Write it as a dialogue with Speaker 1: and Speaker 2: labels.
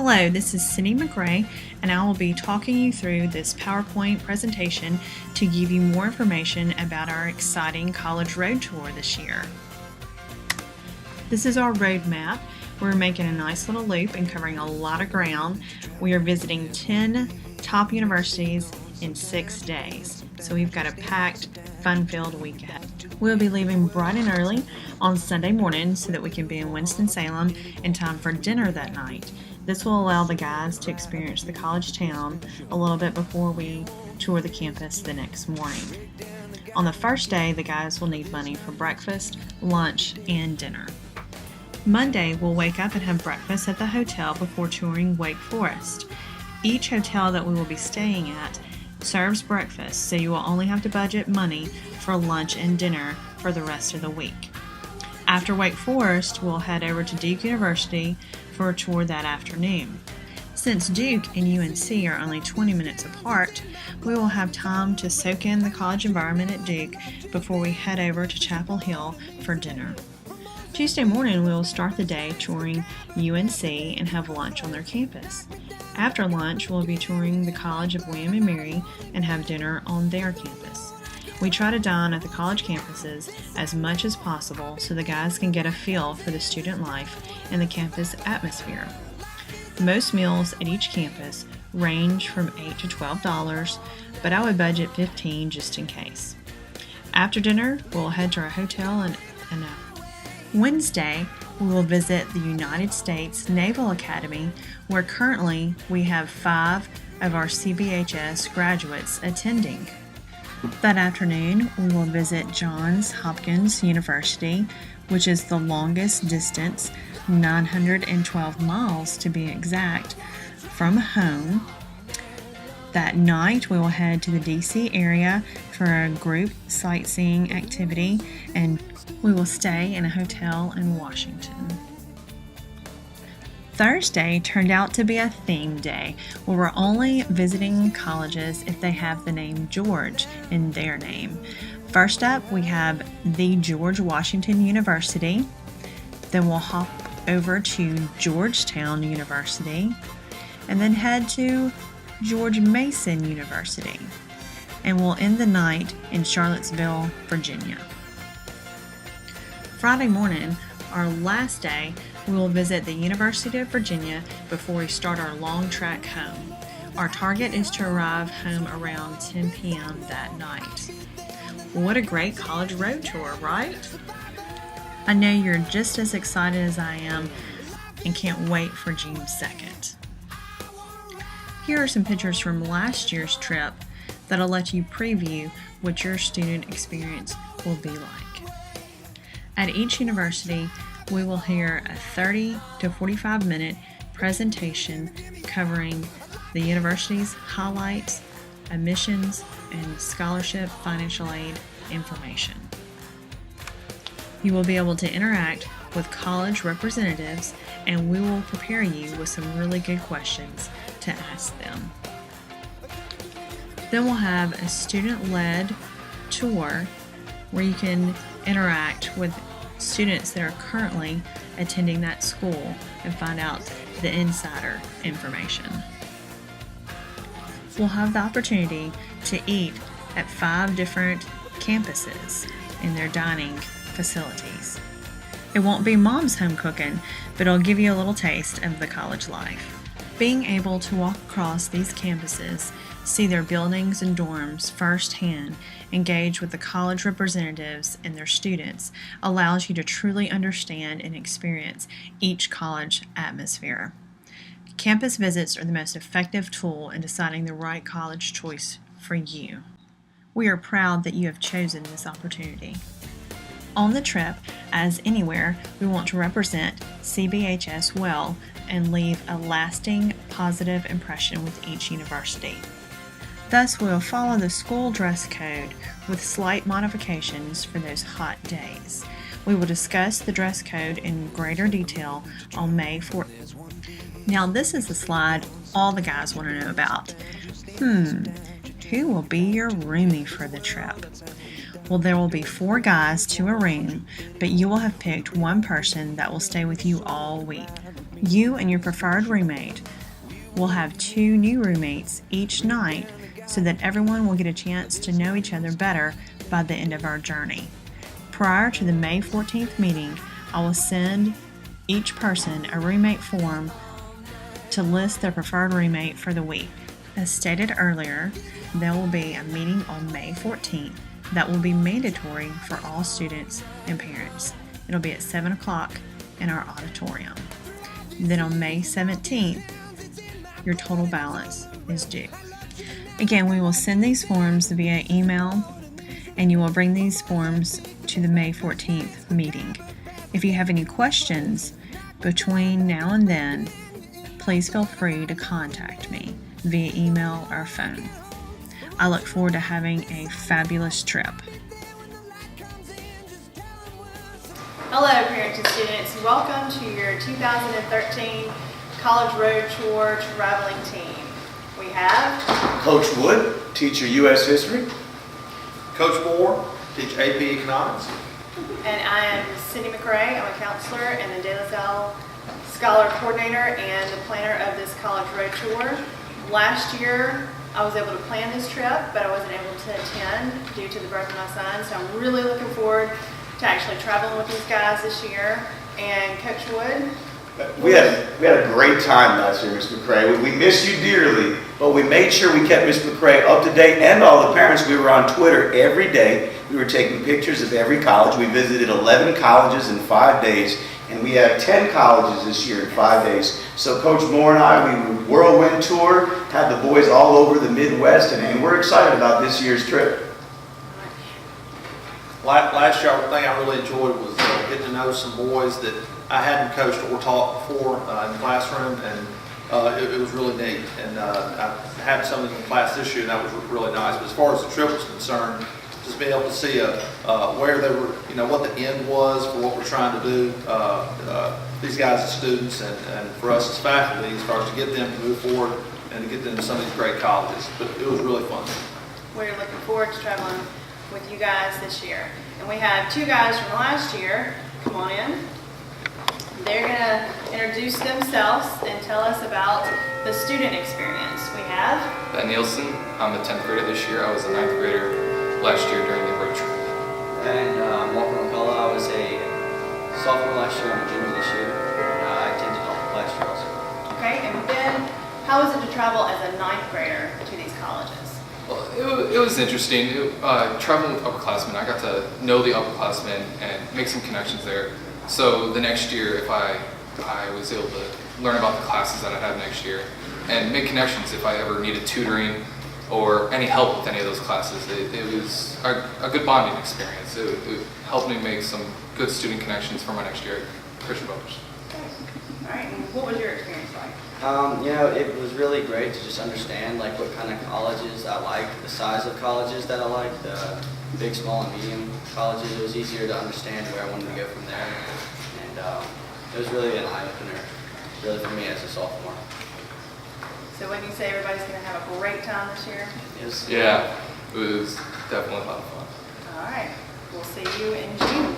Speaker 1: Hello, this is Cindy McRae, and I will be talking you through this PowerPoint presentation to give you more information about our exciting college road tour this year. This is our road map. We're making a nice little loop and covering a lot of ground. We are visiting 10 top universities in 6 days, so we've got a packed, fun-filled week ahead. We'll be leaving bright and early on Sunday morning so that we can be in Winston-Salem in time for dinner that night. This will allow the guys to experience the college town a little bit before we tour the campus the next morning. On the first day, the guys will need money for breakfast, lunch, and dinner. Monday, we'll wake up and have breakfast at the hotel before touring Wake Forest. Each hotel that we will be staying at serves breakfast, so you will only have to budget money for lunch and dinner for the rest of the week. After Wake Forest, we'll head over to Duke University for a tour that afternoon. Since Duke and UNC are only 20 minutes apart, we will have time to soak in the college environment at Duke before we head over to Chapel Hill for dinner. Tuesday morning, we will start the day touring UNC and have lunch on their campus. After lunch, we'll be touring the College of William & Mary and have dinner on their campus. We try to dine at the college campuses as much as possible so the guys can get a feel for the student life and the campus atmosphere. Most meals at each campus range from $8 to $12, but I would budget $15 just in case. After dinner, we'll head to our hotel and Wednesday, we will visit the United States Naval Academy, where currently we have 5 of our CBHS graduates attending. That afternoon, we will visit Johns Hopkins University, which is the longest distance, 912 miles to be exact, from home. That night, we will head to the DC area for a group sightseeing activity, and we will stay in a hotel in Washington. Thursday turned out to be a theme day where we're only visiting colleges if they have the name George in their name. First up, we have the George Washington University. Then we'll hop over to Georgetown University and then head to George Mason University. And we'll end the night in Charlottesville, Virginia. Friday morning, our last day, we will visit the University of Virginia before we start our long trek home. Our target is to arrive home around 10 p.m. that night. What a great college road tour, right? I know you're just as excited as I am and can't wait for June 2nd. Here are some pictures from last year's trip that'll let you preview what your student experience will be like. At each university, we will hear a 30 to 45 minute presentation covering the university's highlights, admissions, and scholarship financial aid information. You will be able to interact with college representatives, and we will prepare you with some really good questions to ask them. Then we'll have a student-led tour where you can interact with students that are currently attending that school and find out the insider information. We'll have the opportunity to eat at 5 different campuses in their dining facilities. It won't be mom's home cooking, but it'll give you a little taste of the college life. Being able to walk across these campuses, see their buildings and dorms firsthand, engage with the college representatives and their students allows you to truly understand and experience each college atmosphere. Campus visits are the most effective tool in deciding the right college choice for you. We are proud that you have chosen this opportunity. On the trip, as anywhere, we want to represent CBHS well and leave a lasting positive impression with each university. Thus, we will follow the school dress code with slight modifications for those hot days. We will discuss the dress code in greater detail on May 4th. Now, this is the slide all the guys want to know about. Who will be your roomie for the trip? Well, there will be 4 guys to a room, but you will have picked one person that will stay with you all week. You and your preferred roommate We'll have 2 new roommates each night so that everyone will get a chance to know each other better by the end of our journey. Prior to the May 14th meeting, I will send each person a roommate form to list their preferred roommate for the week. As stated earlier, there will be a meeting on May 14th that will be mandatory for all students and parents. It'll be at 7 o'clock in our auditorium. Then on May 17th, your total balance is due. Again, we will send these forms via email, and you will bring these forms to the May 14th meeting. If you have any questions between now and then, please feel free to contact me via email or phone. I look forward to having a fabulous trip.
Speaker 2: Hello, parents and students. Welcome to your 2013 College Road Tour traveling team. We have
Speaker 3: Coach Wood, teacher U.S. History.
Speaker 4: Coach Moore, teach AP Economics.
Speaker 2: and I am Cindy McRae. I'm a counselor and the De La Salle Scholar Coordinator and the planner of this College Road Tour. Last year, I was able to plan this trip, but I wasn't able to attend due to the birth of my son, so I'm really looking forward to actually traveling with these guys this year. And Coach Wood?
Speaker 3: We had a great time last year, Ms. McRae. We missed you dearly, but we made sure we kept Ms. McRae up to date and all the parents. We were on Twitter every day. We were taking pictures of every college. We visited 11 colleges in 5 days, and we have 10 colleges this year in 5 days. So Coach Moore and I, we whirlwind tour, had the boys all over the Midwest, and we're excited about this year's trip.
Speaker 4: Last year, the thing I really enjoyed was getting to know some boys that I hadn't coached or taught before in the classroom, and it was really neat. And I had some in the class this year, and that was really nice. But as far as the trip was concerned, just being able to see where they were, what the end was for what we're trying to do, these guys as students, and for us as faculty, as far as to get them to move forward and to get them to some of these great colleges. But it was really fun.
Speaker 2: We're looking forward to traveling with you guys this year. And we have 2 guys from last year. Come on in. They're going to introduce themselves and tell us about the student experience. We have
Speaker 5: Ben Nielsen. I'm a 10th grader this year. I was a 9th grader last year during the road trip.
Speaker 6: And Walker McCullough, I was a sophomore last year. I'm a junior this year. I attended last year also.
Speaker 2: Okay, and Ben, how was it to travel as a 9th grader to these colleges?
Speaker 5: Well, it was interesting. Traveling with upperclassmen, I got to know the upperclassmen and make some connections there. So the next year, if I was able to learn about the classes that I had next year and make connections if I ever needed tutoring or any help with any of those classes, it was a good bonding experience. It helped me make some good student connections for my next year at Christian Brothers.
Speaker 2: All right, and what was your experience like?
Speaker 6: It was really great to just understand what kind of colleges I like, the size of colleges that I like, the big, small, and medium colleges. It was easier to understand where I wanted to go from there, and it was really an eye-opener, really for me as a sophomore.
Speaker 2: So when you say everybody's going to have a great time this year?
Speaker 5: Yeah, it was definitely a lot of fun.
Speaker 2: All right, we'll see you in June.